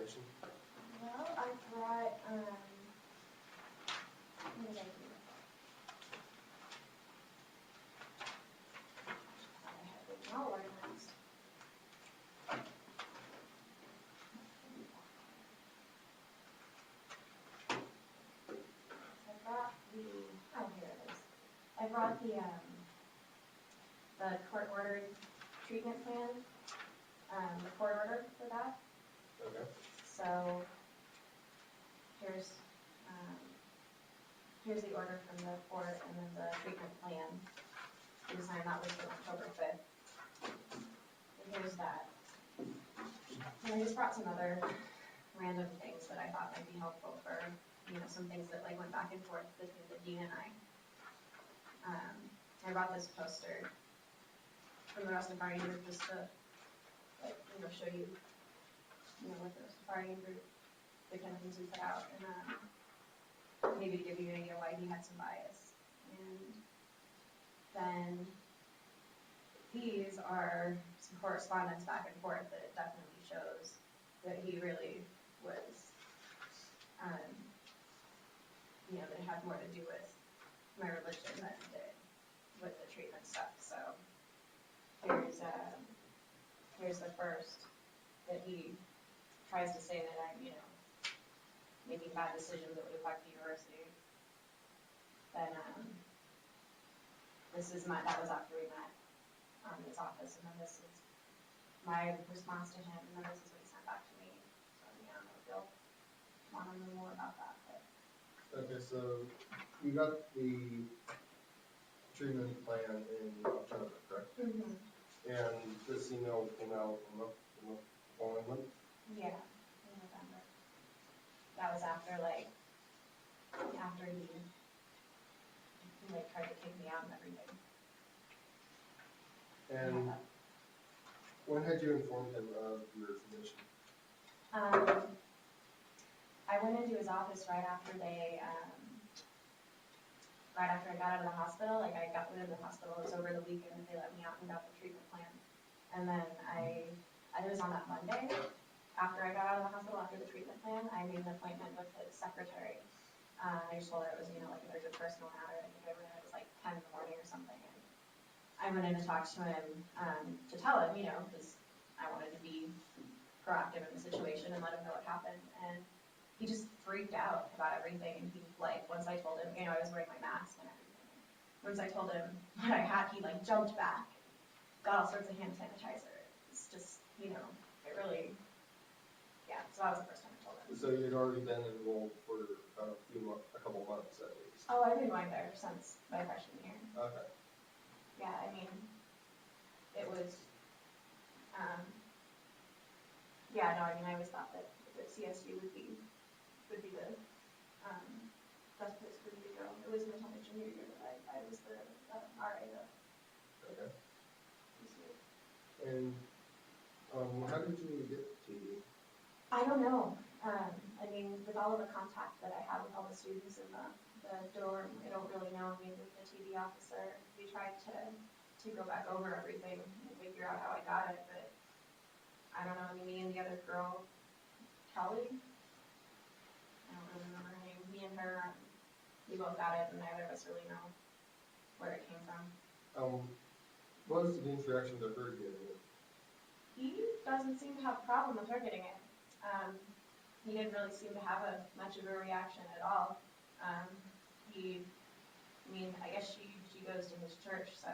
information? Well, I brought, what did I do? I have it all organized. I brought oh, here it is. I brought the court-ordered treatment plan, the court order for that. Okay. So here's the order from the court and then the treatment plan. You signed that was from October 5th. And here's that. And I just brought some other random things that I thought might be helpful for, some things that like went back and forth between the dean and I. I brought this poster from the Rastafarian group just to, show you, what the Rastafarian group, the kind of things we put out, and maybe to give you an idea why he had some bias. And then these are some correspondence back and forth that it definitely shows that he really was, that it had more to do with my religion than it did with the treatment stuff. So here's the first that he tries to say that I'm, making bad decisions that would affect the university. Then that was after we met in his office, and then this is my response to him, and then this is what he sent back to me. So I don't know if you'll want to know more about that. But. Okay, so you got the treatment plan in October, correct? Mm-hmm. And this email came out in the following month? Yeah, in November. That was after he tried to kick me out and everything. And when had you informed him of your condition? I went into his office right after I got out of the hospital. Like I got within the hospital. It was over the weekend that they let me out and got the treatment plan. And then it was on that Monday after I got out of the hospital after the treatment plan. I made an appointment with his secretary. I just told her it was like an urgent personal matter. I think I went in, it was like 10 in the morning or something. And I went in to talk to him to tell him, because I wanted to be proactive in the situation and let him know what happened. And he just freaked out about everything. And he once I told him, I was wearing my mask and everything. Once I told him what I had, he jumped back, got all sorts of hand sanitizer. It's just, it really, yeah. So that was the first time I told him. So you'd already been enrolled for a couple months at least. Oh, I've been going there since my freshman year. Okay. Yeah, it was, I always thought that CSU would be the best place for me to go. It wasn't until my junior year that I was the RA though. Okay. And how did you get TD? I don't know. With all of the contact that I have with all the students in the dorm, I don't really know. With the TD officer, we tried to go back over everything and figure out how I got it, but I don't know. Me and the other girl, Kelly, I don't really remember her name. Me and her, we both got it, and neither of us really know where it came from. What was the dean's reaction to her getting it? He doesn't seem to have a problem with her getting it. He didn't really seem to have much of a reaction at all. I guess she goes to his church, so,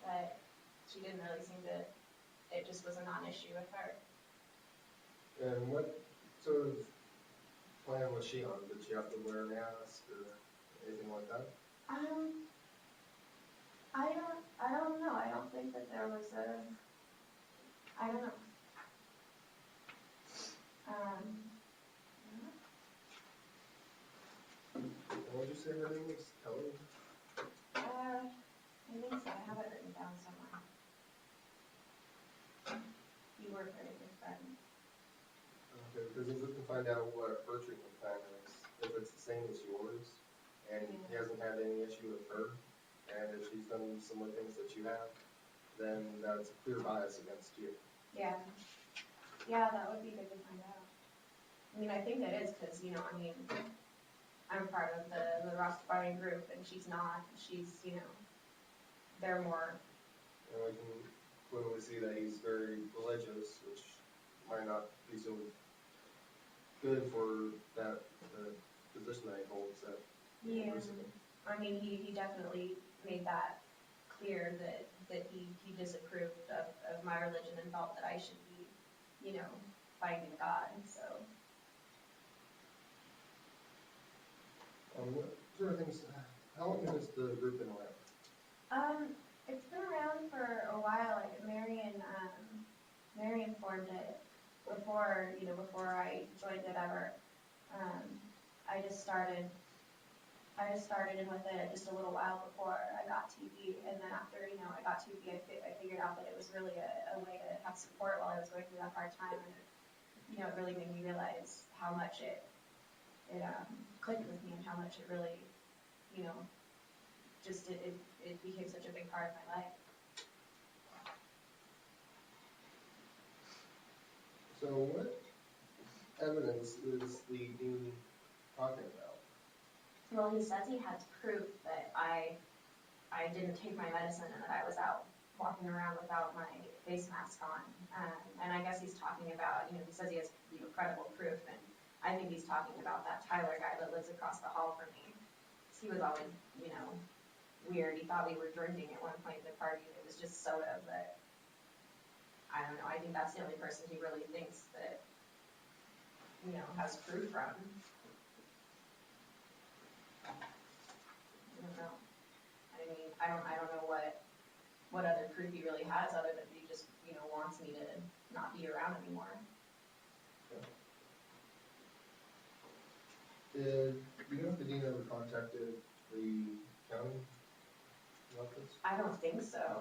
but she didn't really seem to, it just was a non-issue with her. And what sort of plan was she on? Did she have to wear a mask or anything like that? I don't know. I don't think that there was I don't know. What did you say her name was? Kelly? I think so. I have it written down somewhere. You were a very good friend. Okay, because if we can find out what her treatment plan is, if it's the same as yours, and he hasn't had any issue with her, and if she's done similar things that you have, then that's a clear bias against you. Yeah. Yeah, that would be good to find out. I mean, I think it is, cause, you know, I mean, I'm part of the Rastafarian group and she's not, she's, you know, they're more, And we can clearly see that he's very religious, which might not be so good for the position that he holds at the yeah, university. I mean, he definitely made that clear that he disapproved of my religion and felt that I should be, you know, finding God, so. What sort of things, how long has the group been around? It's been around for a while, like Marion formed it before, you know, before I joined it ever. I just started in with it just a little while before I got TV, and then after, you know, I got TV, I figured out that it was really a way to have support while I was going through that hard time, and you know, it really made me realize how much it clicked with me and how much it really, you know, just it became such a big part of my life. So what evidence is the dean talking about? Well, he says he has proof that I didn't take my medicine and that I was out walking around without my face mask on. And I guess he's talking about, you know, he says he has, you know, credible proof, and I think he's talking about that Tyler guy that lives across the hall from me. He was always, you know, weird. He thought we were drinking at one point at the party. It was just soda, but I don't know. I think that's the only person he really thinks that, you know, has proof from. I don't know. I mean, I don't know what other proof he really has other than he just, you know, wants me to not be around anymore. Did you know if the dean ever contacted the county about this? I don't think so.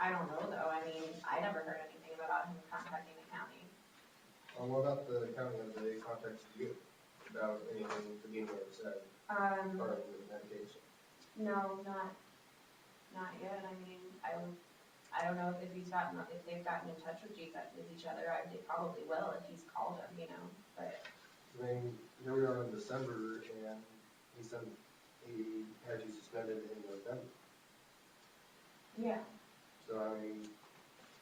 I don't know though. I mean, I never heard anything about him contacting the county. What about the county? Have they contacted you about anything the dean ever said regarding the medication? No, not yet. I mean, I don't know if they've gotten in touch with each other. They probably will if he's called them, you know. But I mean, here we are in December, and he had you suspended in November. yeah, So I mean, it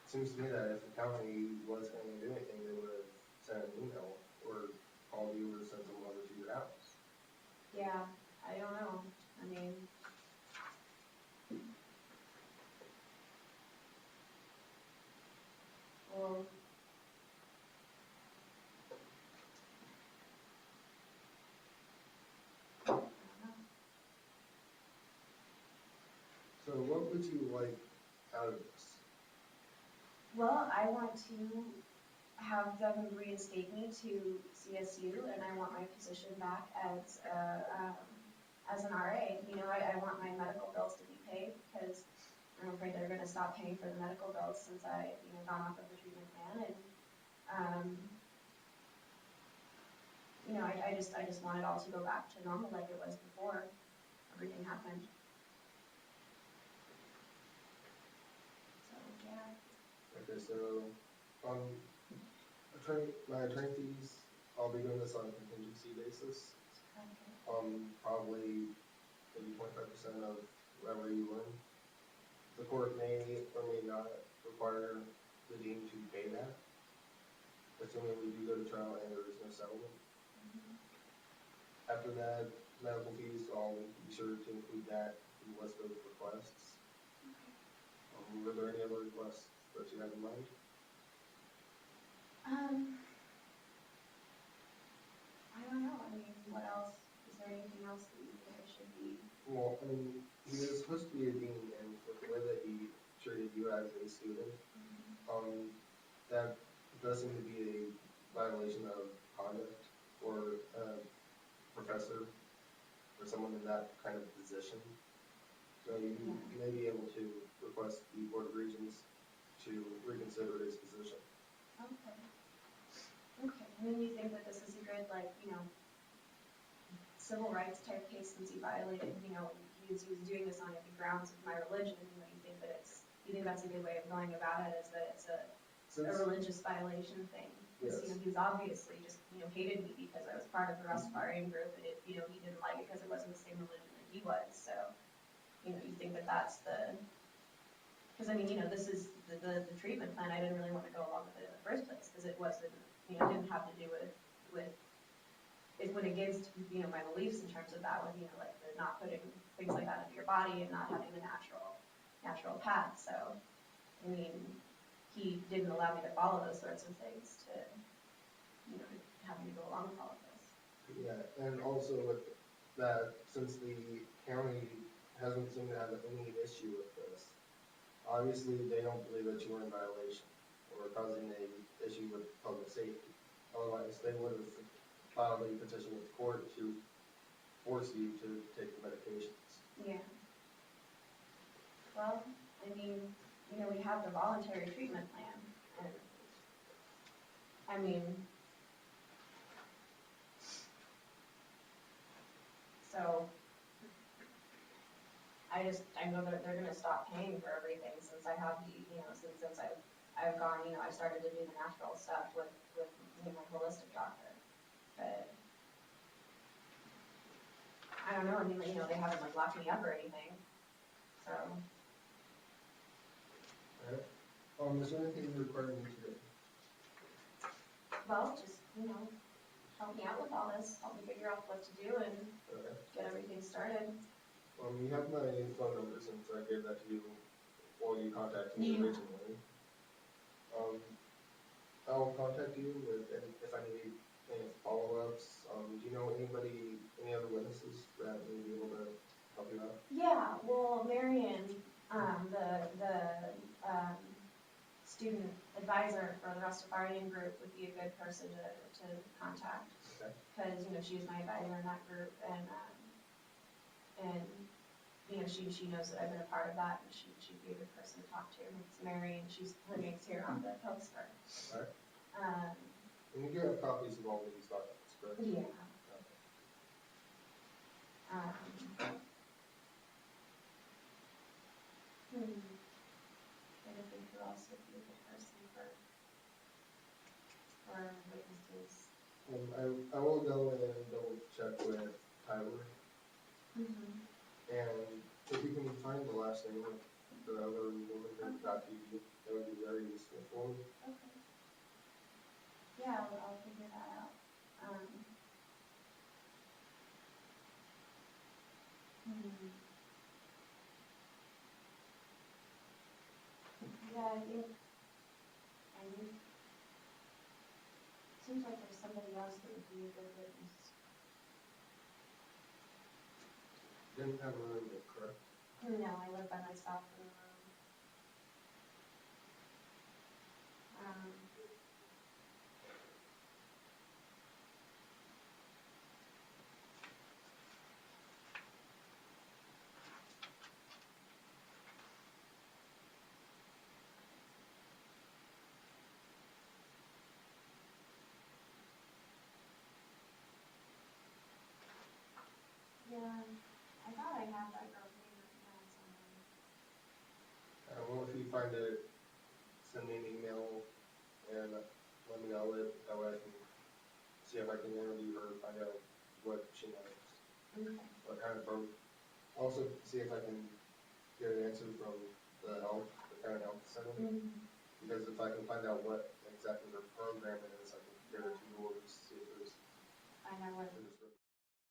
seems to me that if the county was going to do anything, they would have sent an email or called you or sent someone over to your house. yeah. I don't know. I mean. Well, I don't know. So what would you like out of this? Well, I want to have them reinstate me to CSU, and I want my position back as an RA. You know, I want my medical bills to be paid because I'm afraid they're going to stop paying for the medical bills since I, you know, gone off of the treatment plan. And you know, I just want it all to go back to normal like it was before everything happened. So yeah. Okay, so my attorney fees, I'll be doing this on a contingency basis. Okay. Probably maybe 25% of whatever you earn. The court may or may not require the dean to pay that, assuming we do go to trial and there is no settlement. After that, medical fees, I'll be sure to include that in the list of requests. Were there any other requests that you had in mind? I don't know. I mean, what else? Is there anything else that you think I should be? Well, I mean, he is supposed to be a dean, and with the way that he treated you as a student, that does seem to be a violation of conduct for a professor or someone in that kind of position. So you may be able to request the Board of Regents to reconsider his position. Okay. Okay. And then you think that this is a good, like, you know, civil rights type case since he violated, you know, he was doing this on the grounds of my religion, you know, you think that's a good way of going about it, is that it's since, religious violation thing. Because, yes, he was obviously just, hated me because I was part of the Rastafarian group, and he didn't like it because it wasn't the same religion that he was, so, you think that that's the, because this is the treatment plan, I didn't really want to go along with it in the first place, because it wasn't, it didn't have to do with, it went against, my beliefs in terms of that, with, like, the not putting things like that into your body and not having the natural path, so, he didn't allow me to follow those sorts of things to, have me go along with all of this. yeah, and also with that, since the county hasn't seemed to have any issue with this, obviously they don't believe that you were in violation or causing a issue with public safety. Otherwise, they would have filed a petition with the court to force you to take the medications. Yeah. Well, we have the voluntary treatment plan, and, so, I know that they're gonna stop paying for everything since I have the, since I've gone, I started to do the natural stuff with my holistic doctor, but I don't know, they haven't like locked me up or anything, so. Alright, is there anything you require me to do? Well, just, help me out with all this, help me figure out what to do and Okay. get everything started. You have my phone number since I gave that to you while you contacted me Yeah. originally. I'll contact you if I need any follow-ups. Do you know any other witnesses that may be able to help you out? Yeah, well, Marion, the student advisor for the Rastafarian group would be a good person to contact. Okay. Because, she was my advisor in that group, and she knows that I've been a part of that, and she'd be a good person to talk to. It's Mary, and her name's here on the poster. Alright. And you do have copies of all these documents, correct? Yeah. Okay. Trying to think who else would be a good person for witnesses. I will go and double check with Tyler, and if you can find the last name of the other woman that got TV, that would be very useful for me. Okay. Yeah, I'll figure that out. Yeah, I think seems like there's somebody else that would be a good witness. Didn't have a roommate, correct? No, I live by myself in the room. Yeah, I thought I had that girl's name written down somewhere. Well, if you find it, send me an email and let me know it. That way I can see if I can interview her, find out what she knows. Okay. What kind of program. Also, see if I can get an answer from the current health center. Because if I can find out what exactly their program is, I can compare it to yours, see if there's I know what. there's